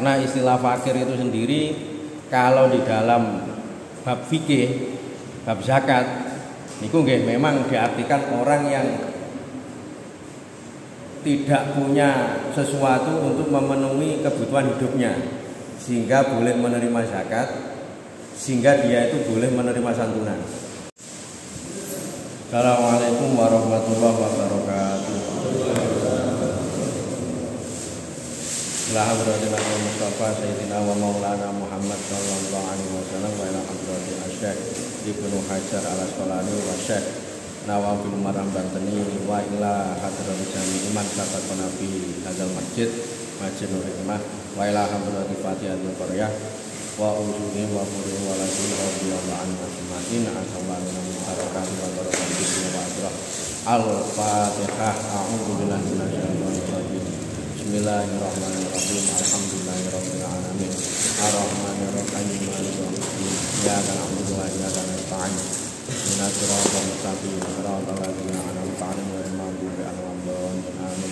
Karena istilah fakir itu sendiri kalau di dalam bab fikih, bab zakat, niku nggih memang diartikan orang yang tidak punya sesuatu untuk memenuhi kebutuhan hidupnya, sehingga boleh menerima zakat, sehingga dia itu boleh menerima santunan. Assalamualaikum warahmatullahi wabarakatuh. Ila hadratin Nabi Mustafa Sayyidina wa Maulana Muhammad sallallahu alaihi wasallam wa ila hadratin Asy-Syaikh Ibnu Hajar Al-Asqalani wa Syekh Nawawi Maram Banteni wa ila hadratin Jami Iman Sahabat Nabi Hadzal Masjid Masjidul Hikmah wa ila hadratin Fatihatul Qaryah wa uzuhi wa qurri wa lazim radhiyallahu anhu ajma'in asallallahu min barakati wa barakatihi wa asrah. Al-Fatihah. A'udzu billahi minasyaitonir rajim. Bismillahirrahmanirrahim. Alhamdulillahirabbil alamin. Arrahmanir rahim. Maliki yaumiddin. Iyyaka na'budu wa iyyaka nasta'in. Ihdinas siratal mustaqim. Siratal ladzina an'amta 'alaihim ghairil maghdubi 'alaihim waladdallin.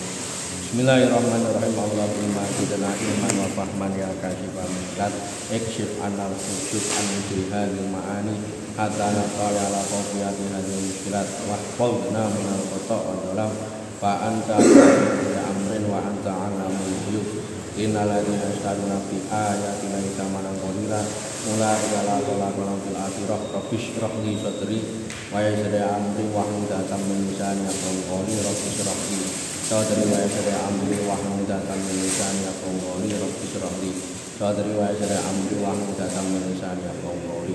Bismillahirrahmanirrahim. Allahumma zidna ilman wa fahman ya kashifal mushkilat. Ikshif 'anil wujud an hadhil ma'ani hatta naqala la qawfiyati hadhil mushkilat wa qawdna min al-khata' wa dhalam fa anta bi amrin wa anta 'alamul ghuyub. Innal ladzina yashtaruna bi ayatina tsamanan qalila ulaika la khalaqu fil akhirah rabbish rah li sadri wa yassir amri wa hlul min lisani yafqahu qawli rabbish rah li sadri wa yassir amri wa hlul min lisani yafqahu qawli rabbish rah li sadri wa yassir amri wa hlul min lisani yafqahu qawli.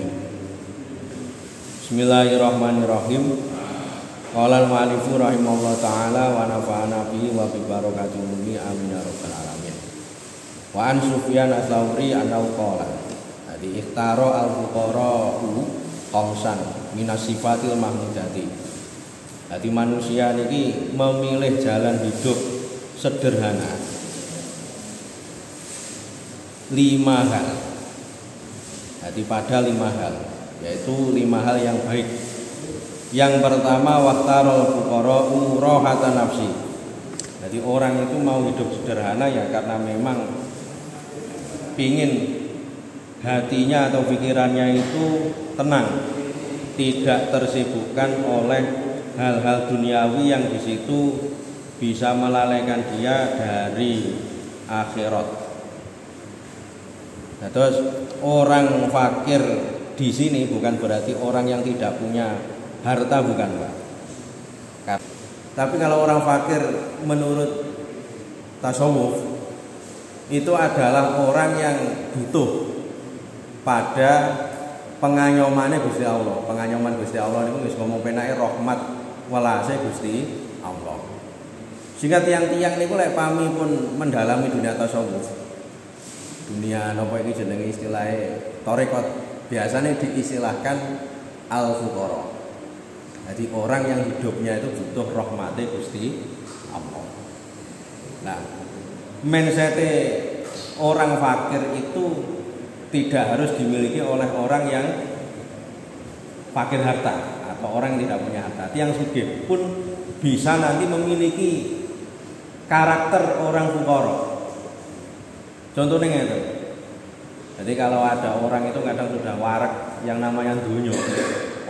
Bismillahirrahmanirrahim. Qala al-mu'allifu rahimahullah ta'ala wa nafa'ana bihi wa bi barakatihi amin ya rabbal alamin. Wa an Sufyan ats-Tsauri annahu qala jadi ikhtara al-fuqara'u qamsan minas sifatil mahmudati. Jadi manusia niki memilih jalan hidup sederhana 5 hal. Jadi pada 5 hal, yaitu 5 hal yang baik. Yang pertama waqtarul fuqara'u rahatan nafsi. Jadi orang itu mau hidup sederhana ya karena memang pingin hatinya atau pikirannya itu tenang, tidak tersibukkan oleh hal-hal duniawi yang di situ bisa melalaikan dia dari akhirat. Nah, terus orang fakir di sini bukan berarti orang yang tidak punya harta, bukan, Pak. Tapi kalau orang fakir menurut tasawuf itu adalah orang yang butuh pada pengayomannya Gusti Allah. Pengayoman Gusti Allah itu wis ngomong penake rahmat welase Gusti Allah. Sehingga tiang-tiang niku lek pami pun mendalami dunia tasawuf. Dunia napa iki jenenge istilahe tarekat, biasanya diistilahkan al-fuqara. Jadi orang yang hidupnya itu butuh rahmati Gusti Allah. Nah, mindset orang fakir itu tidak harus dimiliki oleh orang yang fakir harta atau orang yang tidak punya harta. Yang sugih pun bisa nanti memiliki karakter orang fuqara. Contohnya itu. Jadi kalau ada orang itu kadang sudah warak yang namanya dunya.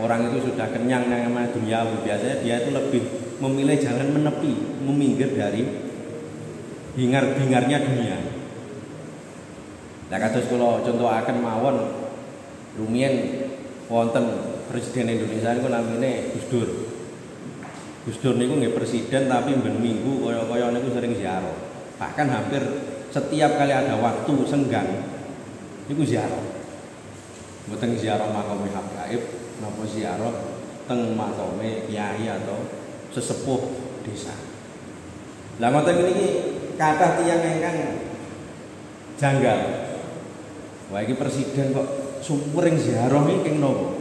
Orang itu sudah kenyang yang namanya duniawi, biasanya dia itu lebih memilih jalan menepi, meminggir dari bingar-bingarnya dunia. Nah, kados kula contohaken mawon rumiyin wonten Presiden Indonesia niku namine Gus Dur. Gus Dur niku nggih presiden tapi ben minggu kaya-kaya niku sering ziarah. Bahkan hampir setiap kali ada waktu senggang niku ziarah. Mboten ziarah makam Habaib, napa ziarah teng makame kiai atau sesepuh desa. Lah ngoten niki kathah tiyang ingkang janggal. Wah iki presiden kok sering ziarah iki keng napa?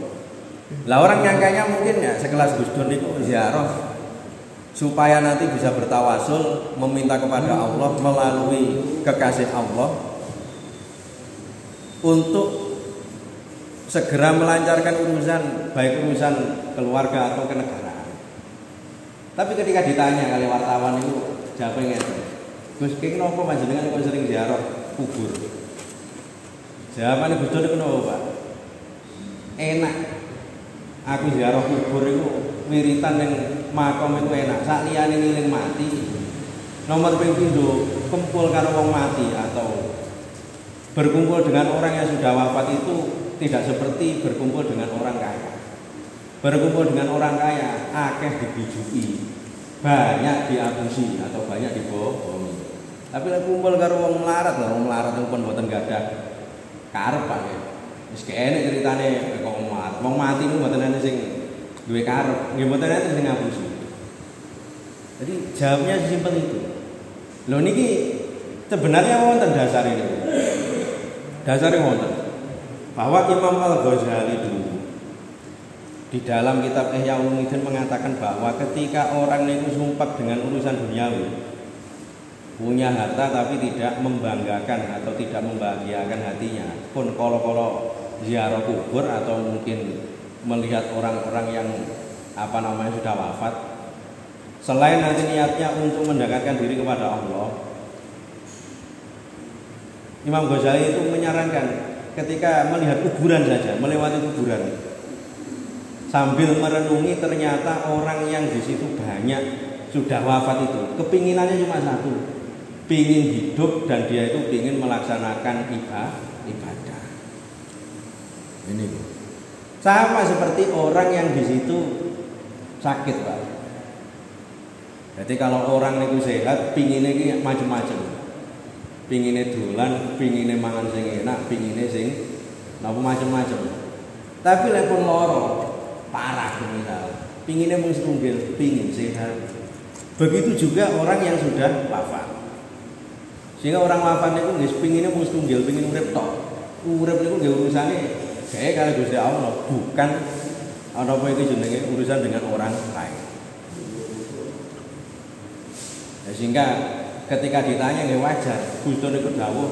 Lah orang nyangkanya mungkin ya sekelas Gus Dur niku ziarah supaya nanti bisa bertawasul meminta kepada Allah melalui kekasih Allah untuk segera melancarkan urusan, baik urusan keluarga atau kenegaraan. Tapi ketika ditanya kali wartawan itu jawabnya Gus, kenging napa panjenengan kok sering ziarah kubur? Jawabane Gus Dur kenapa, Pak? Enak. Aku ziarah kubur iku wiritan ning makam iku enak. Sak liyane ngiling mati. Nomor ping pindho kumpul karo wong mati atau berkumpul dengan orang yang sudah wafat itu tidak seperti berkumpul dengan orang kaya. Berkumpul dengan orang kaya akeh dibijui, banyak diapusi atau banyak dibohongi. Tapi lek kumpul karo wong melarat, wong melarat itu pun mboten gadah karep Pak. Wis kene ceritane kok wong mati. Wong mati niku mboten ana sing duwe karep, nggih mboten ana sing ngapusi. Jadi jawabnya simpel itu. Lho niki sebenarnya wonten dasar ini. Dasarnya wonten. Bahwa Imam Al-Ghazali dulu di dalam kitab Ihya Ulumuddin mengatakan bahwa ketika orang itu sumpah dengan urusan duniawi, punya harta tapi tidak membanggakan atau tidak membahagiakan hatinya, pun kalau ziarah kubur atau mungkin melihat orang-orang yang sudah wafat, selain nanti niatnya untuk mendekatkan diri kepada Allah, Imam Ghazali itu menyarankan ketika melihat kuburan saja, melewati kuburan, sambil merenungi ternyata orang yang di situ banyak sudah wafat itu, kepinginannya cuma satu, pingin hidup dan dia itu pingin melaksanakan ibadah. Ini sama seperti orang yang di situ sakit, Pak. Jadi kalau orang itu sehat, pinginnya ini macam-macam. Pinginnya dolan, pinginnya mangan sing enak, pinginnya sing macam-macam. Tapi lek pun loro, parah misal. Pinginnya mung setunggal, pingin sehat. Begitu juga orang yang sudah wafat. Sehingga orang wafat niku nggih pinginnya mung setunggal, pingin urip tok. Urip niku nggih urusane gawe karo Gusti Allah, bukan apa iki jenenge urusan dengan orang lain. Sehingga ketika ditanya nggih wajar, Gus Dur niku dawuh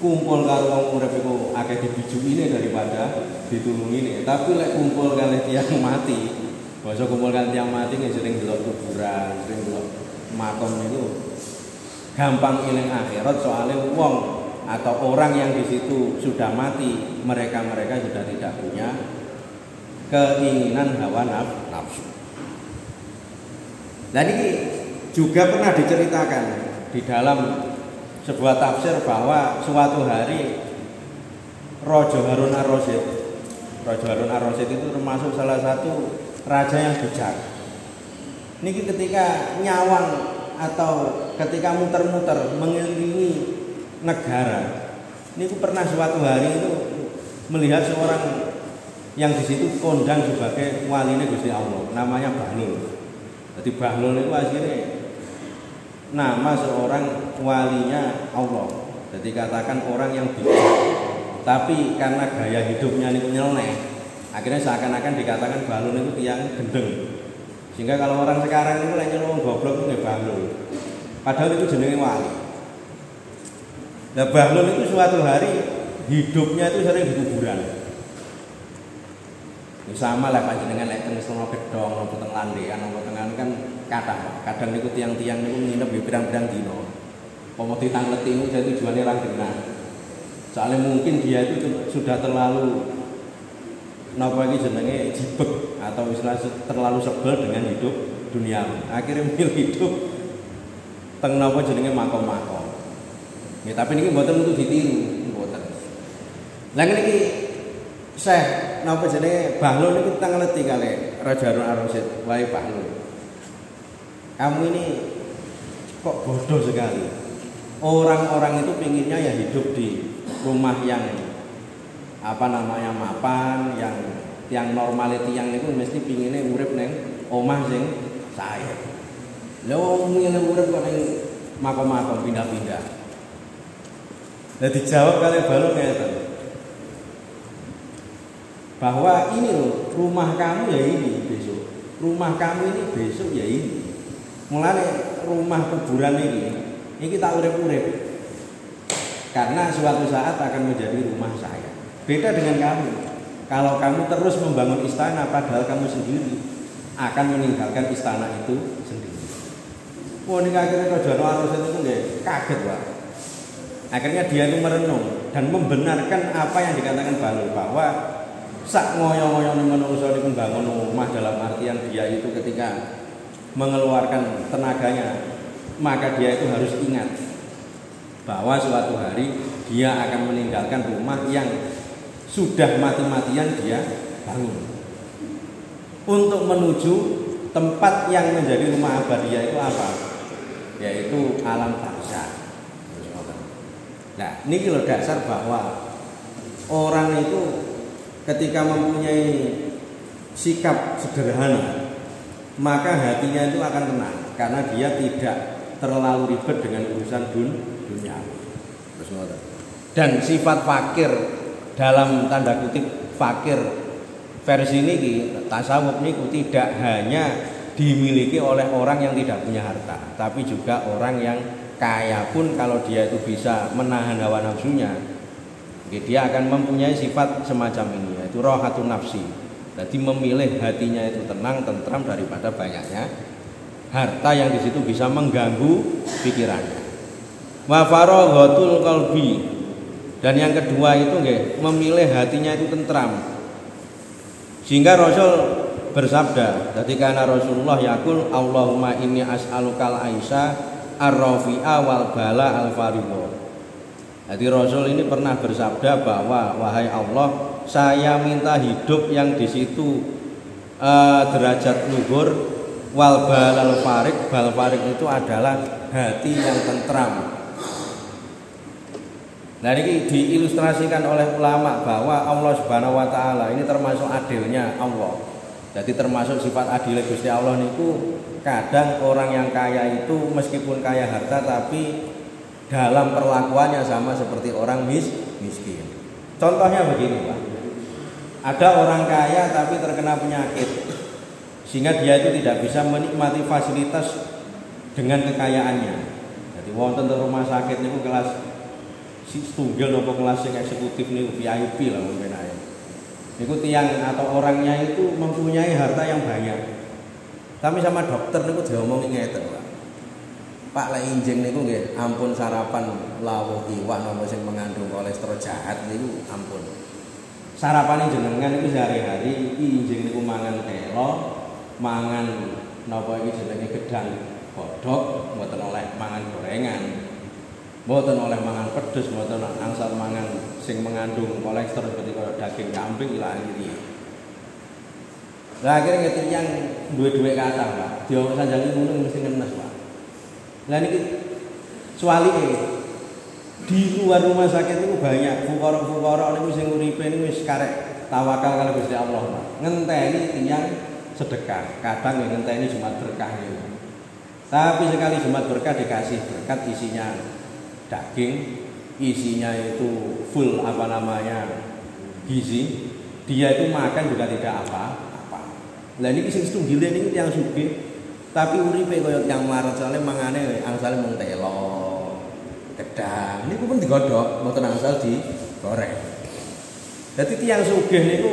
kumpul karo wong urip iku akeh dibijukine daripada ditulungine. Tapi lek kumpul kalih tiyang mati, basa kumpul kalih tiyang mati nggih sering delok kuburan, sering delok makam niku gampang eling akhirat, soalnya wong atau orang yang di situ sudah mati, mereka sudah tidak punya keinginan hawa nafsu. Jadi juga pernah diceritakan di dalam sebuah tafsir bahwa suatu hari Raja Harun Ar-Rasyid itu termasuk salah satu raja yang bijak. Niki ketika nyawang atau ketika muter-muter mengelilingi negara, niku pernah suatu hari itu melihat seorang yang di situ kondang sebagai waline Gusti Allah, namanya Bahlul. Jadi Bahlul itu akhirnya nama seorang walinya Allah. Jadi katakan orang yang bijak, tapi karena gaya hidupnya niku nyeleneh, akhirnya seakan-akan dikatakan Bahlul itu tiyang gendeng. Sehingga kalau orang sekarang itu lek nyelong goblok itu Bahlul. Padahal itu jenenge wali. Nah Bahlul itu suatu hari hidupnya itu sering di kuburan. Ya sama lah panjenengan lek teng sono gedhong, napa teng landekan, napa tengan kan kadang niku tiang-tiang niku nginep di pirang-pirang dina. Apa ditangleti niku jadi tujuane ra genah. Soalnya mungkin dia itu sudah terlalu napa iki jenenge jibek atau istilah terlalu sebel dengan hidup dunia. Akhirnya milih hidup teng napa jenenge makom-makom. Ya, tapi niki mboten untuk ditiru, mboten. Lah niki Syekh napa jenenge Bahlul niku tangleti kalih Raja Harun Ar-Rasyid. Wahai Bahlul, kamu ini kok bodoh sekali. Orang-orang itu pinginnya ya hidup di rumah yang mapan, yang normal tiang niku mesti pinginnya urip neng omah sing sae. Lha wong ngene urip kok ning makom-makom pindah-pindah. Nah dijawab kali Bahlul ngeten, bahwa ini loh rumah kamu ya ini besok, rumah kamu ini besok ya ini. Mulane rumah kuburan ini kita urip-urip, karena suatu saat akan menjadi rumah saya. Beda dengan kamu. Kalau kamu terus membangun istana, padahal kamu sendiri akan meninggalkan istana itu sendiri. Wah ini akhirnya Raja Ar-Rasyid itu nggak kaget, Pak. Akhirnya dia itu merenung dan membenarkan apa yang dikatakan Bahlul, bahwa sak ngoyo-ngoyo menungso niku bangun rumah, dalam artian dia itu ketika mengeluarkan tenaganya, maka dia itu harus ingat bahwa suatu hari dia akan meninggalkan rumah yang sudah mati-matian dia bangun untuk menuju tempat yang menjadi rumah abadiyah. Itu apa? Yaitu alam barzakh. Nah, ini kalau dasar bahwa orang itu ketika mempunyai sikap sederhana, maka hatinya itu akan tenang karena dia tidak terlalu ribet dengan urusan dunia. Dan sifat fakir, dalam tanda kutip fakir versi ini tasawuf ini tidak hanya dimiliki oleh orang yang tidak punya harta, tapi juga orang yang kaya pun kalau dia itu bisa menahan hawa nafsunya, dia akan mempunyai sifat semacam ini, yaitu rohatun nafsi. Jadi memilih hatinya itu tenang, tentram daripada banyaknya harta yang di situ bisa mengganggu pikirannya. Wa faraghatul qalbi, dan yang kedua itu memilih hatinya itu tentram. Sehingga Rasul bersabda, ketika Rasulullah yaqul Allahumma inni as'alukal aisha ar-rafi'a wal bala al-faridho. Jadi Rasul ini pernah bersabda bahwa wahai Allah, saya minta hidup yang di situ derajat luhur, wal bala al-farid, bal farid itu adalah hati yang tentram. Nah, ini diilustrasikan oleh ulama bahwa Allah Subhanahu wa taala ini termasuk adilnya Allah. Jadi termasuk sifat adil Gusti Allah niku, kadang orang yang kaya itu meskipun kaya harta tapi dalam perlakuannya sama seperti orang miskin. Contohnya begini, Pak. Ada orang kaya tapi terkena penyakit sehingga dia itu tidak bisa menikmati fasilitas dengan kekayaannya. Jadi wonten rumah sakit niku kelas tunggal nopo kelas yang eksekutif niku VIP lah mungkin ae. Niku tiang atau orangnya itu mempunyai harta yang banyak. Tapi sama dokter niku diomongi ngeten, Pak. Pak lek injing niku nggih ampun sarapan lawuh iwak napa sing mengandung kolesterol jahat niku ampun. Sarapane jenengan niku sehari-hari iki injing niku mangan telo, mangan napa iki jenenge gedang godhog, mboten oleh mangan gorengan. Mboten oleh mangan pedes, mboten angsal mangan sing mengandung kolesterol seperti daging kambing ila akhirnya. Lah akhirnya ngerti yang duwe-duwe kata, Pak. Dia sanjangi ngono mesti ngenes, Pak. Lah niki suwalike di luar rumah sakit itu banyak fukara-fukara niku sing uripe niku wis karek tawakal karo Gusti Allah, Pak. Ngenteni tiyang sedekah, kadang ngenteni Jumat berkah niku. Tapi sekali Jumat berkah dikasih berkat isinya daging, isinya itu full gizi, dia itu makan juga tidak apa-apa. Lah niki sing setunggile niki tiyang sugih, tapi uripe kaya tiyang melarat soalnya mangane angsale mung telo, gedang. Niku pun digodhog, mboten angsal digoreng. Dadi tiyang sugih niku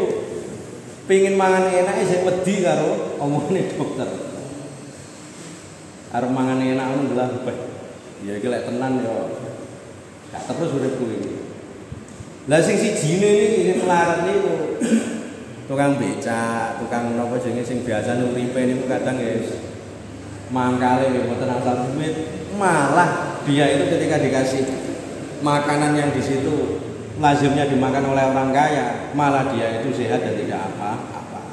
pengin mangan enake sing wedi karo omongane dokter. Arep mangan enak ngono lha beh. Ya iki lek tenan ya gak terus uripku iki. Lah sing sijine iki sing melarat niku tukang becak, tukang napa jenenge sing biasa uripe niku kadang ya mangkale mboten asal duit, malah dia itu ketika dikasih makanan yang di situ lazimnya dimakan oleh orang kaya, malah dia itu sehat dan tidak apa-apa.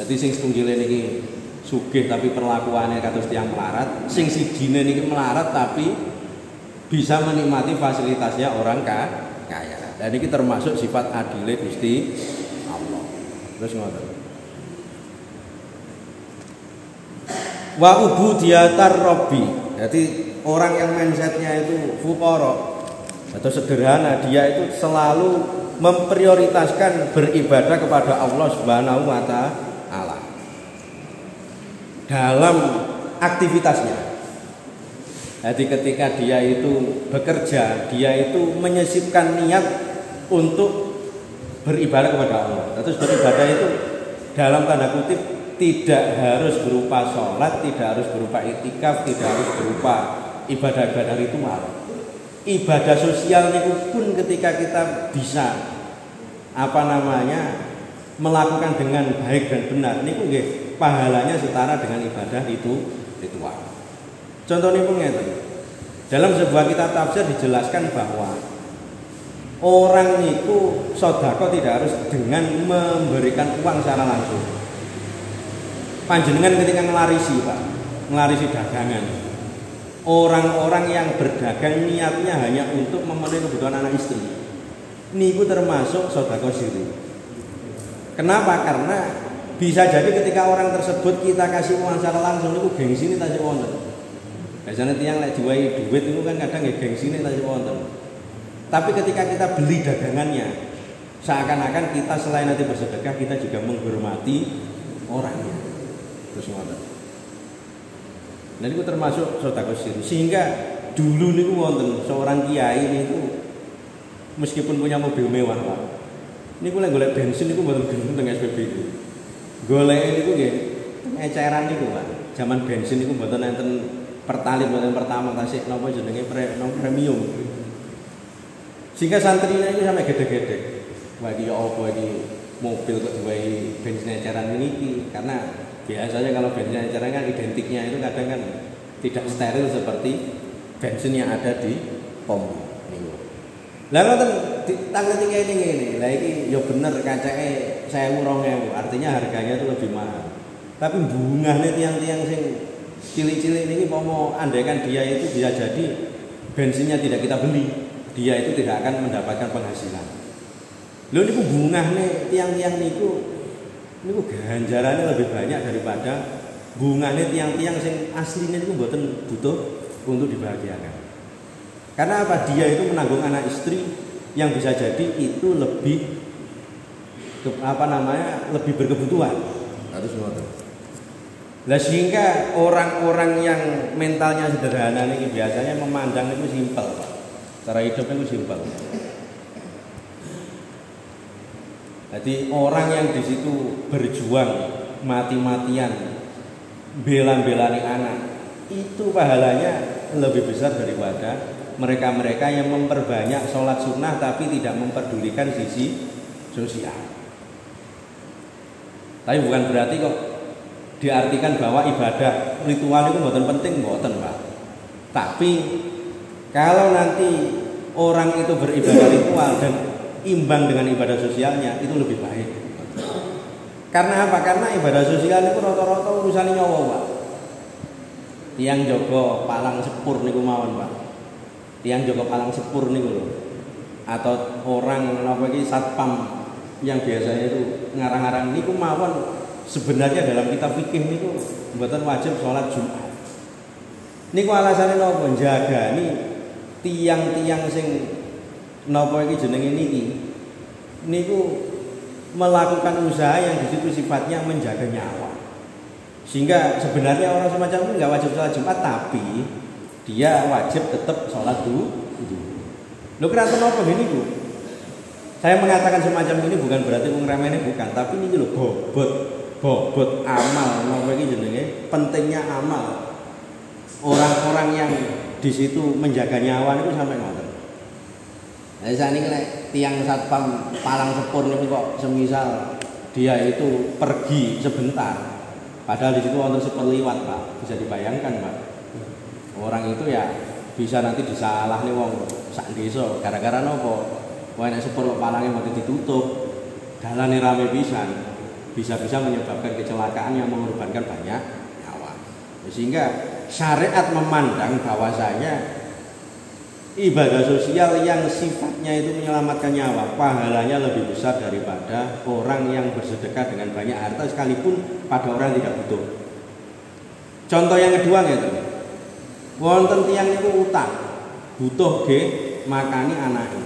Jadi sing setunggile niki sugih tapi perlakuannya kados tiyang melarat, sing sijine niki melarat tapi bisa menikmati fasilitasnya orang kaya. Dan ini termasuk sifat adile Gusti Allah. Terus ngoten. Wa ubudiyatar rabbi. Jadi orang yang mindsetnya itu fuqara atau sederhana, dia itu selalu memprioritaskan beribadah kepada Allah Subhanahu wa taala dalam aktivitasnya. Jadi ketika dia itu bekerja, dia itu menyisipkan niat untuk beribadah kepada Allah. Terus beribadah itu dalam tanda kutip tidak harus berupa sholat, tidak harus berupa iktikaf, tidak harus berupa ibadah-ibadah ritual. ibadah sosial niku pun ketika kita bisa melakukan dengan baik dan benar niku nggih pahalanya setara dengan ibadah itu ritual. Contohnya pun ngeten. Dalam sebuah kitab tafsir dijelaskan bahwa orang niku sedekah tidak harus dengan memberikan uang secara langsung. Panjenengan ketika ngelarisi, Pak, ngelarisi dagangan. Orang-orang yang berdagang niatnya hanya untuk memenuhi kebutuhan anak istri. Niku termasuk sedekah sirri. Kenapa? Karena bisa jadi ketika orang tersebut kita kasih uang secara langsung niku gengsi ini tasih wonten. Biasanya tiang lek diwai duit itu kan kadang nggih gengsi ini tasih wonten. Tapi ketika kita beli dagangannya, seakan-akan kita selain nanti bersedekah kita juga menghormati orangnya. Terus ngoten. Nah itu termasuk sedekah sirri. Sehingga dulu niku wonten seorang kiai niku meskipun punya mobil mewah, Pak. Niku lek golek bensin niku mboten gelem teng SPBU. Goleke niku nggih eceran niku, Pak. Zaman bensin niku mboten enten Pertalite mboten pertama tasik napa jenenge premium. Sehingga santrine iki sampe gede-gede. Wah iki ya apa iki mobil kok diwai bensin eceran niki karena biasanya kalau bensin eceran kan identiknya itu kadang kan tidak steril seperti bensin yang ada di pom niku. Lah ngoten tanggal 3 ini ngene. Lah iki ya bener kacake 1.000 2.000 artinya harganya itu lebih mahal. Tapi bungahnya tiang-tiang sing cilik-cilik ini mau andaikan dia itu bisa jadi bensinnya tidak kita beli, dia itu tidak akan mendapatkan penghasilan. Lho niku bungahnya tiang-tiang niku ganjarannya lebih banyak daripada bungahnya tiang-tiang sing aslinya niku mboten butuh untuk dibahagiakan. Karena apa? Dia itu menanggung anak istri yang bisa jadi itu lebih lebih berkebutuhan. Harus ngoten. Lah sehingga orang-orang yang mentalnya sederhana ini biasanya memandang itu simpel, Pak. Cara hidup itu simpel. Jadi orang yang di situ berjuang mati-matian bela-belani anak itu pahalanya lebih besar daripada mereka-mereka yang memperbanyak sholat sunnah tapi tidak memperdulikan sisi sosial. Tapi bukan berarti kok diartikan bahwa ibadah ritual itu mboten penting, mboten, Pak. Tapi kalau nanti orang itu beribadah ritual dan imbang dengan ibadah sosialnya itu lebih baik. Karena apa? Karena ibadah sosial itu rata-rata urusan nyawa, Pak. Tiang jaga palang sepur niku mawon, Pak. Tiang jaga palang sepur niku lho. Atau orang napa iki satpam yang biasanya itu ngarang-ngarang niku mawon. Sebenarnya dalam kitab fikih niku mboten wajib sholat Jumat. Niku alasane napa? Njagani tiang-tiang sing napa iki jenenge niki. Niku melakukan usaha yang di situ sifatnya menjaga nyawa. Sehingga sebenarnya orang semacam itu enggak wajib sholat Jumat tapi dia wajib tetap sholat dulu. Lho kenapa napa gini, Bu? Saya mengatakan semacam ini bukan berarti ngremehne bukan, tapi ini lho bobot amal napa iki jenenge pentingnya amal orang-orang yang di situ menjaga nyawa itu sampai ngoten. Nah sakniki nek tiang satpam palang sepur niku kok semisal dia itu pergi sebentar padahal di situ wonten sepur liwat, Pak. Bisa dibayangkan, Pak. Orang itu ya bisa nanti disalahne wong sak desa gara-gara napa? Wah nek sepur palangnya mati ditutup, dalane rame pisan. Bisa-bisa menyebabkan kecelakaan yang mengorbankan banyak nyawa. Sehingga syariat memandang bahwasanya ibadah sosial yang sifatnya itu menyelamatkan nyawa pahalanya lebih besar daripada orang yang bersedekah dengan banyak harta sekalipun pada orang yang tidak butuh. Contoh yang kedua gitu. Wonten tiyang niku utang, butuh ge makani anake.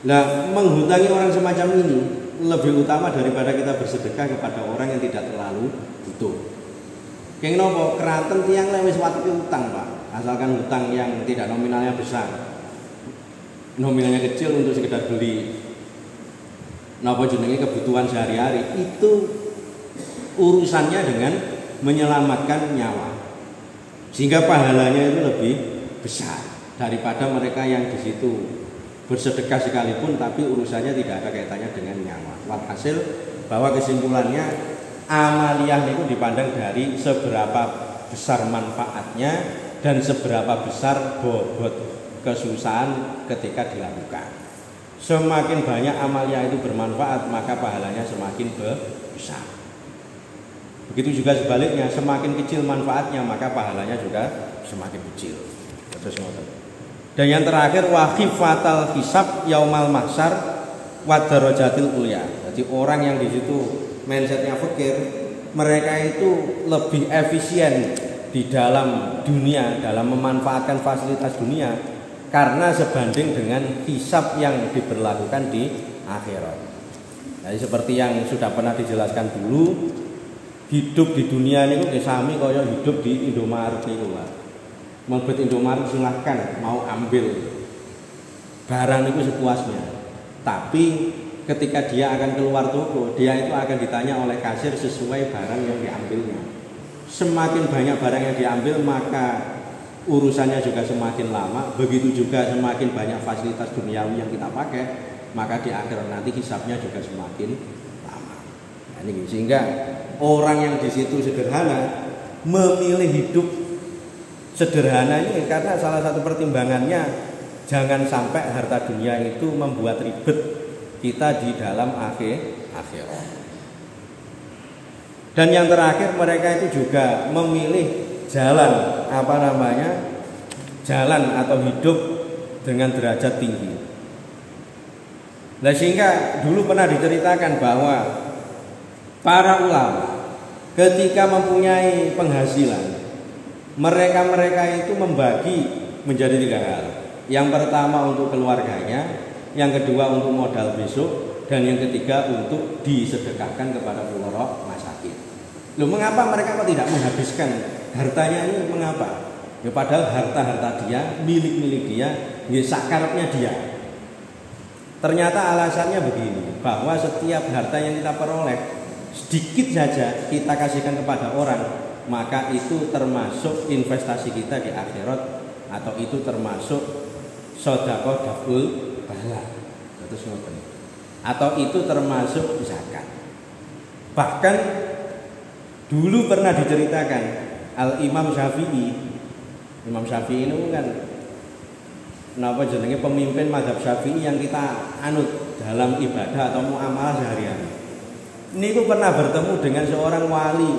Lah menghutangi orang semacam ini lebih utama daripada kita bersedekah kepada orang yang tidak terlalu butuh. Keng nopo keraton tiyang lek wis watuke utang, Pak. Asalkan utang yang tidak nominalnya besar. Nominalnya kecil untuk sekedar beli napa jenenge kebutuhan sehari-hari, itu urusannya dengan menyelamatkan nyawa. Sehingga pahalanya itu lebih besar. daripada mereka yang di situ bersedekah sekalipun tapi urusannya tidak ada kaitannya dengan nyawa. Walhasil bahwa kesimpulannya amaliyah itu dipandang dari seberapa besar manfaatnya dan seberapa besar bobot kesusahan ketika dilakukan. Semakin banyak amaliyah itu bermanfaat, maka pahalanya semakin besar. Begitu juga sebaliknya, semakin kecil manfaatnya, maka pahalanya juga semakin kecil. Dan yang terakhir, waqifatal hisab yaumal mahsyar wa darajatil ulya. Jadi orang yang di situ mindsetnya fakir, mereka itu lebih efisien di dalam dunia, dalam memanfaatkan fasilitas dunia, karena sebanding dengan hisab yang diberlakukan di akhirat. Jadi seperti yang sudah pernah dijelaskan dulu, hidup di dunia ini kok sami kaya hidup di Indomaret niku, Pak. Mlebet Indomaret silahkan mau ambil barang itu sepuasnya. Tapi ketika dia akan keluar toko, dia itu akan ditanya oleh kasir sesuai barang yang diambilnya. Semakin banyak barang yang diambil, maka urusannya juga semakin lama. Begitu juga semakin banyak fasilitas duniawi yang kita pakai, maka di akhirat nanti hisabnya juga semakin lama. Nah, ini sehingga orang yang di situ sederhana memilih hidup sederhana ini karena salah satu pertimbangannya jangan sampai harta dunia itu membuat ribet kita di dalam akhirat. Dan yang terakhir, mereka itu juga memilih jalan jalan atau hidup dengan derajat tinggi. Nah, sehingga dulu pernah diceritakan bahwa para ulama ketika mempunyai penghasilan, mereka itu membagi menjadi 3 hal. Yang pertama untuk keluarganya, yang kedua untuk modal besok, dan yang ketiga untuk disedekahkan kepada fuqara masakin. Loh, mengapa mereka kok tidak menghabiskan hartanya ini? Mengapa? Ya padahal harta-harta dia, milik-milik dia, ya sakarepnya dia. Ternyata alasannya begini, bahwa setiap harta yang kita peroleh sedikit saja kita kasihkan kepada orang, maka itu termasuk investasi kita di akhirat, atau itu termasuk sedekah daful bala, atau itu termasuk zakat. Bahkan dulu pernah diceritakan Al-Imam Syafi'i. Imam Syafi'i itu kan jenenge pemimpin mazhab Syafi'i yang kita anut dalam ibadah atau muamalah sehari-hari. Ini pernah bertemu dengan seorang wali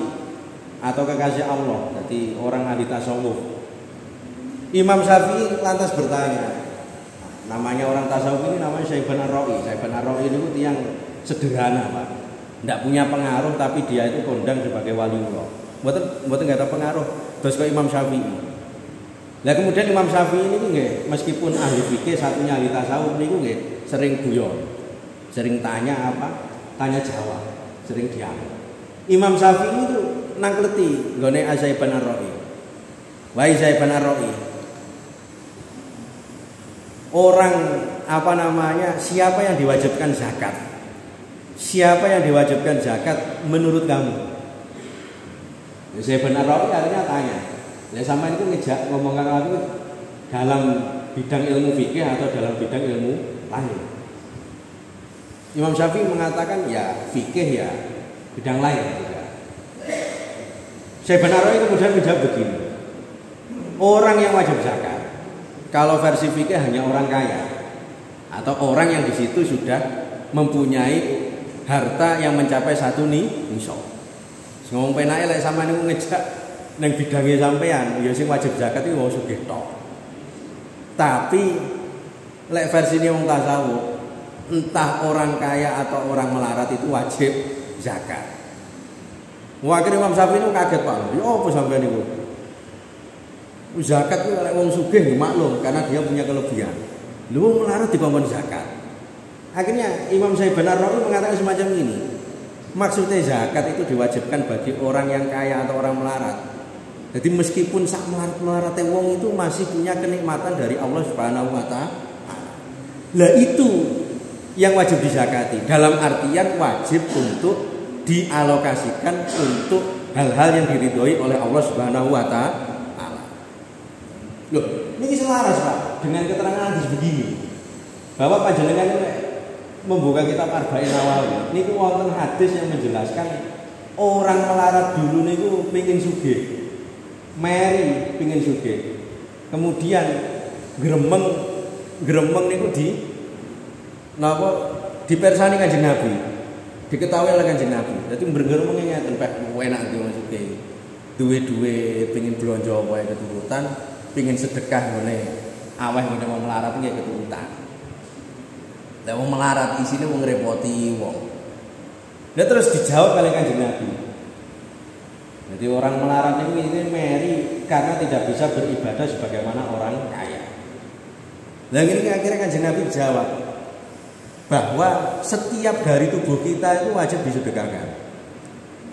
atau kekasih Allah, jadi orang ahli tasawuf. Imam Syafi'i lantas bertanya, namanya orang tasawuf ini namanya Syaibun Ar-Ra'i. Syaibun Ar-Ra'i itu yang sederhana, Pak. Tidak punya pengaruh, tapi dia itu kondang sebagai waliullah. Mboten enggak ada pengaruh. Terus ke Imam Syafi'i. Nah, kemudian Imam Syafi'i ini nggih, meskipun ahli fikih, satunya ahli tasawuf niku nggih sering guyon. Sering tanya tanya jawab, sering diam. Imam Syafi'i itu nangkleti nggone Syaibun Ar-Ra'i. Wahai Syaibun Ar-Ra'i, orang siapa yang diwajibkan zakat? Siapa yang diwajibkan zakat menurut kamu? Ya, saya benar-benar artinya tanya. Ya sama itu ngejak ngomongkan aku dalam bidang ilmu fikih atau dalam bidang ilmu lain. Imam Syafi'i mengatakan ya fikih ya bidang lain. Saya benar-benar kemudian menjawab begini. Orang yang wajib zakat, kalau versi fikih hanya orang kaya atau orang yang di situ sudah mempunyai harta yang mencapai 1 nisab. Ngomong penake lek sampeyan niku ngejak ning bidange sampean, ya sing wajib zakat iki wong sugih tok. Tapi lek versine wong tasawuf, entah orang kaya atau orang melarat itu wajib zakat. Akhirnya Imam Syafi'i itu kaget, Pak. Ya apa sampean niku? Zakat itu lek wong sugih maklum karena dia punya kelebihan. Lha wong melarat dikongkon zakat. Akhirnya Imam Syaibun Ar-Ra'i mengatakan semacam ini. Maksudnya zakat itu diwajibkan bagi orang yang kaya atau orang melarat. Jadi meskipun sak melarat-melaratnya wong itu masih punya kenikmatan dari Allah Subhanahu wa taala. Lah itu yang wajib dizakati. Dalam artian wajib untuk dialokasikan untuk hal-hal yang diridhoi oleh Allah Subhanahu wa taala. Loh, Ini selaras Pak dengan keterangan hadis begini. Bahwa panjenengan membuka kitab Arba'in Nawawi. Niku wonten hadis yang menjelaskan orang melarat dulu niku pengin sugih. Meri pengin sugih. Kemudian gremeng niku dipersani Kanjeng Nabi. Diketahui oleh Kanjeng Nabi. Dadi bergremeng ngeten pek enak iki sugih. Duwe-duwe pengin blonjo wae keturutan, pengin sedekah ngene. Aweh ngene wong melarat nggih keturutan. Lah wong melarat isine wong ngrepoti wong. Lah terus dijawab oleh Kanjeng Nabi. Jadi orang melarat ini meri karena tidak bisa beribadah sebagaimana orang kaya. Lah ini akhirnya Kanjeng Nabi jawab bahwa setiap dari tubuh kita itu wajib disedekahkan.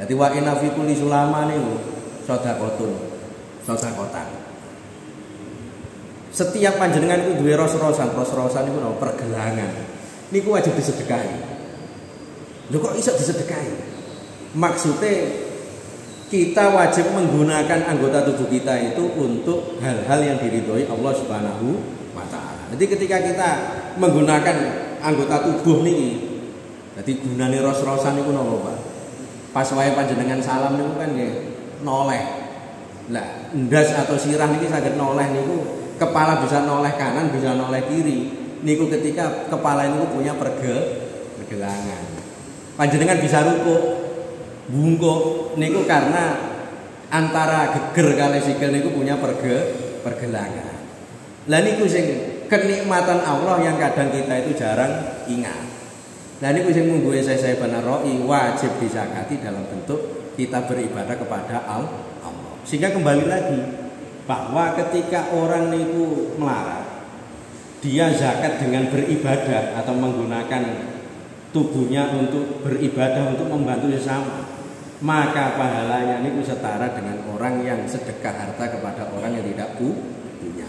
Jadi wa inna fi kulli sulama niku sedekahkan. Setiap panjenengan itu duwe ros-rosan niku napa pergelangan. Niku wajib disedekahi. Lho kok iso disedekahi? Maksudnya kita wajib menggunakan anggota tubuh kita itu untuk hal-hal yang diridhoi Allah Subhanahu wa taala. Jadi ketika kita menggunakan anggota tubuh niki, jadi gunane ros-rosan niku napa, Pak? Pas wae panjenengan salam niku kan nggih noleh. Lah, ndas atau sirah niki saged noleh niku, kepala bisa noleh kanan, bisa noleh kiri. Niku ketika kepala niku punya pergelangan. Panjenengan bisa rukuk, bungkuk niku karena antara geger kali sikil niku punya pergelangan. Lah niku sing kenikmatan Allah yang kadang kita itu jarang ingat. Lah niku sing munggu saya benaroi wajib disakati dalam bentuk kita beribadah kepada Allah. Sehingga kembali lagi bahwa ketika orang niku melarat, dia zakat dengan beribadah atau menggunakan tubuhnya untuk beribadah untuk membantu sesama, maka pahalanya niku setara dengan orang yang sedekah harta kepada orang yang tidak punya.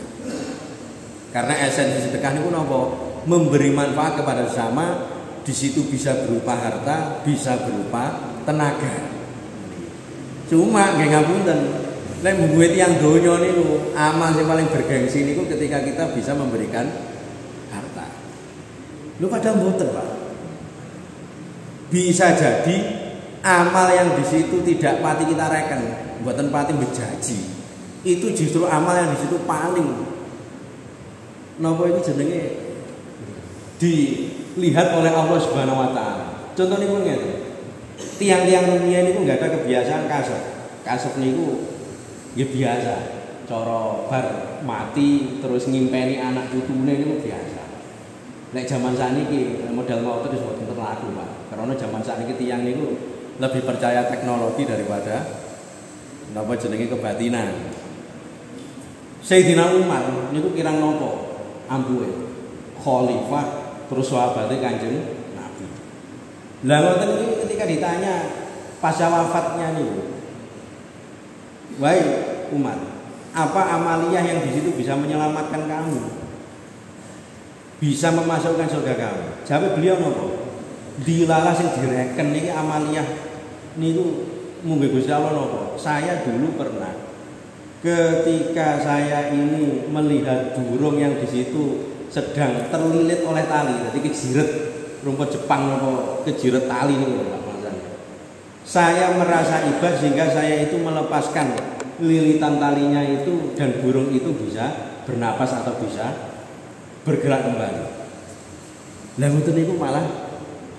Karena esensi sedekah niku napa? Memberi manfaat kepada sesama, di situ bisa berupa harta, bisa berupa tenaga. Cuma nggih ngapunten, lek mbuh tiyang donya niku amal sing paling bergengsi niku ketika kita bisa memberikan harta. Lu padahal mboten, Pak. Bisa jadi amal yang di situ tidak pati kita reken, mboten pati bejaji. Itu justru amal yang di situ paling napa iki jenenge dilihat oleh Allah Subhanahu wa taala. Contoh niku ngeten. Tiang-tiang rumiyin niku enggak ada kebiasaan kasep. Kasep niku nggih biasa. Cara bar mati terus ngimpeni anak putune niku biasa. Nek zaman sakniki modal ngoten wis boten terlaku, Pak. Karena zaman sakniki tiang niku lebih percaya teknologi daripada napa jenenge kebatinan. Sayyidina Umar niku kirang napa? Ambuhe khalifah terus sahabate Kanjeng Nabi. Lah ngoten iki ketika ditanya pasca wafatnya niku, "Wahai Umar, apa amaliyah yang di situ bisa menyelamatkan kamu? Bisa memasukkan surga kamu?" Jawab beliau napa? Dilala sing direken niki amaliyah niku munggo Gusti Allah napa? Saya dulu pernah ketika saya ini melihat burung yang di situ sedang terlilit oleh tali, jadi kejiret rumput Jepang apa kejiret tali ini saya merasa iba sehingga saya itu melepaskan lilitan talinya itu dan burung itu bisa bernapas atau bisa bergerak kembali. Lah ngoten niku malah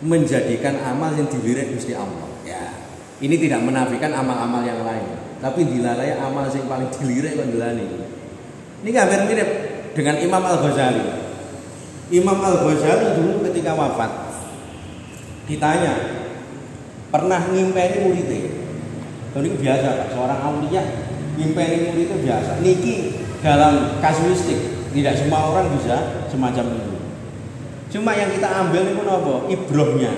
menjadikan amal yang dilirik Gusti Allah. Ya, ini tidak menafikan amal-amal yang lain. Tapi dilalai amal yang paling dilirik kon delani. Ini hampir mirip dengan Imam Al-Ghazali. Imam Al-Ghazali dulu ketika wafat ditanya, pernah ngimpeni muridnya? Ini biasa, Pak. Seorang aulia ngimpeni muridnya biasa. Niki dalam kasuistik, tidak semua orang bisa semacam itu. Cuma yang kita ambil itu apa? Ibrohnya.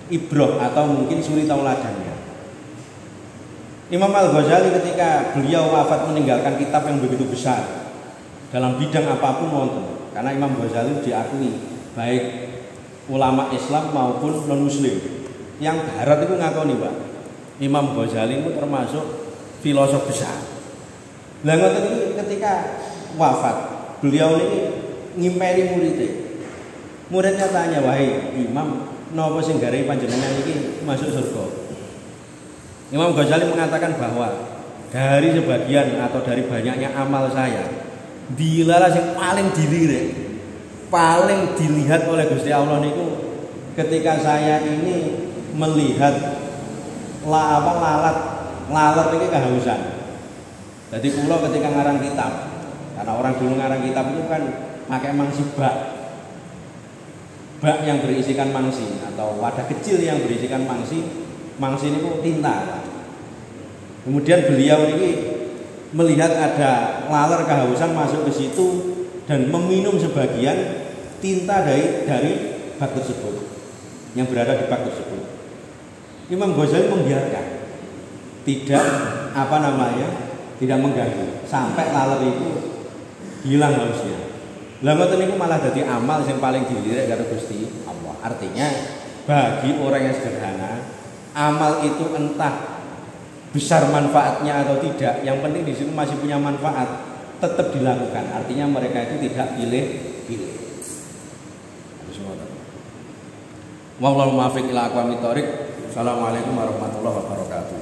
Ibroh atau mungkin suri tauladannya. Imam Al-Ghazali ketika beliau wafat meninggalkan kitab yang begitu besar dalam bidang apapun wonten. Karena Imam Ghazali diakui baik ulama Islam maupun non Muslim. Yang Barat itu ngakoni, Pak. Imam Ghazali itu termasuk filosof besar. Lah ngoten iki ketika wafat, beliau ini ngimpeni muridnya. Muridnya tanya, "Wahai Imam, napa sing garai panjenengan iki masuk surga?" Imam Ghazali mengatakan bahwa dari sebagian atau dari banyaknya amal saya, dilalah yang paling dilirik, paling dilihat oleh Gusti Allah niku ketika saya ini melihat lalat ini kehausan. Jadi kula ketika ngarang kitab, karena orang dulu ngarang kitab itu kan pakai mangsi bak yang berisikan mangsi atau wadah kecil yang berisikan mangsi ini kok tinta. Kemudian beliau ini melihat ada laler kehausan masuk ke situ dan meminum sebagian tinta dari bak tersebut yang berada di bak tersebut. Imam Ghazali membiarkan, tidak tidak mengganggu sampai laler itu hilang hausnya. Lah ngoten niku malah dadi amal yang paling dilirik karo Gusti Allah. Artinya bagi orang yang sederhana, amal itu entah besar manfaatnya atau tidak, yang penting di situ masih punya manfaat, tetap dilakukan. Artinya mereka itu tidak pilih-pilih. Wallahul muwaffiq ila aqwamit thoriq. Assalamualaikum warahmatullahi wabarakatuh.